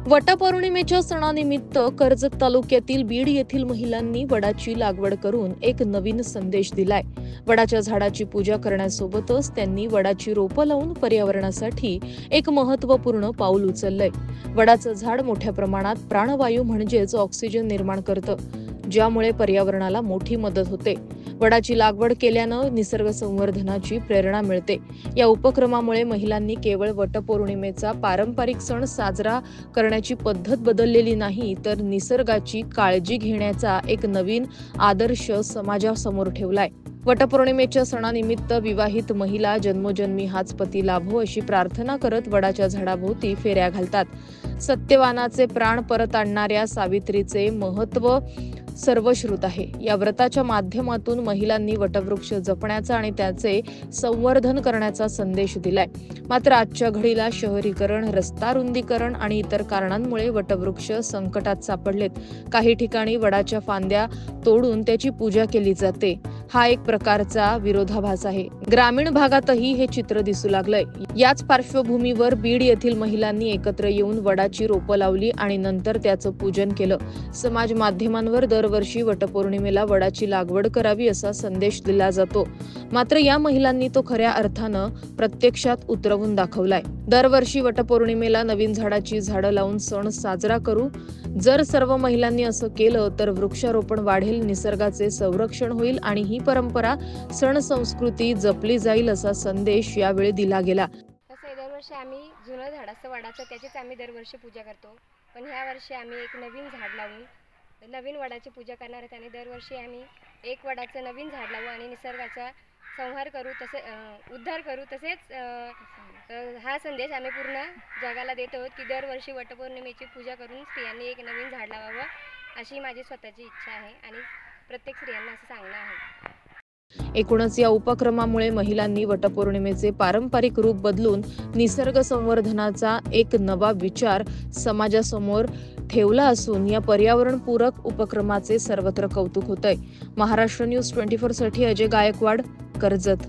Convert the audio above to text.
वटपौर्णिमेच्या सणानिमित्त कर्जत तालुक्यातील बीड येथील महिलांनी वडाची लागवड करून एक नवीन संदेश दिलाय। वडाच्या झाडाची पूजा करण्यासोबतच त्यांनी वडाची रोपं लावून पर्यावरणासाठी एक महत्त्वपूर्ण पाऊल उचललंय। वडाचं झाड मोठ्या प्रमाणात प्राणवायू म्हणजेच ऑक्सिजन निर्माण करतं, ज्यामुळे पर्यावरणाला मोठी मदत होते। वडाची लागवड केल्यानं निसर्ग संवर्धनाची प्रेरणा मिळते। या उपक्रमामुळे महिलांनी केवळ वटपौर्णिमेचा पारंपरिक सण साजरा करण्याची पद्धत बदललेली नाही, तर निसर्गाची काळजी घेण्याचा एक नवीन आदर्श समाजासमोर ठेवलाय। वटपौर्णिमेच्या सणानिमित्त विवाहित महिला जन्मोजन्मी हाच पती लाभो अशी प्रार्थना करत वडाच्या झाडाभोवती फेऱ्या घालतात। सत्यवानाचे प्राण परत आणणाऱ्या सावित्रीचे महत्त्व सर्वश्रुत आहे। या व्रताच्या माध्यमातून महिलांनी वटवृक्ष जपण्याचा आणि त्याचे संवर्धन करण्याचा संदेश दिलाय। मात्र आजच्या घडीला शहरीकरण, रस्ता रुंदीकरण आणि इतर कारणांमुळे वटवृक्ष संकटात सापडलेत। काही ठिकाणी वडाच्या फांद्या तोडून त्याची पूजा केली जाते। हा एक प्रकारचा विरोधाभास आहे। ग्रामीण भागातही हे चित्र दिसू लागलंय। याच पार्श्वभूमीवर बीड येथील महिलांनी एकत्र येऊन वडाची रोपं लावली आणि नंतर त्याचं पूजन केलं। समाज माध्यमांवर दरवर्षी वटपौर्णिमेला वडाची लागवड करावी असा संदेश दिला जातो, मात्र या महिलांनी तो खऱ्या अर्थानं प्रत्यक्षात उतरवून दाखवलाय। दरवर्षी वटपौर्णिमेला नवीन झाडाची झाडं लावून सण साजरा करू। जर सर्व महिलांनी असं केलं तर वृक्षारोपण वाढेल, निसर्गाचे संरक्षण होईल आणि ही परंपरा सण संस्कृती जपली जाईल असा संदेश यावेळी दिला गेला। दरवर्षी आम्ही जुनं झाड असतं वडाचं, त्याचीच आम्ही दरवर्षी पूजा करतो। पण ह्या वर्षी आम्ही एक नवीन झाड लावून नवीन वडाची पूजा करणार आहेत आणि दरवर्षी आम्ही एक वडाचं नवीन झाड लावू आणि निसर्गाचा संहार करू, उद्धार करू। तसेच हा संदेश आम्ही पूर्ण जगाला देत आहोत की दरवर्षी वटपौर्णिमेची पूजा करून स्त्रियांनी एक नवीन झाड लावावं अशी माझी स्वतःची इच्छा आहे आणि प्रत्येक स्त्रियांना असं सांगणं आहे। एकूणच या उपक्रमामुळे महिलांनी वटपौर्णिमेचे पारंपरिक रूप बदलून निसर्ग संवर्धनाचा एक नवा विचार समाजासमोर ठेवला असून या पर्यावरणपूरक उपक्रमाचे सर्वत्र कौतुक होतंय। महाराष्ट्र न्यूज 24 साठी अजय गायकवाड, कर्जत।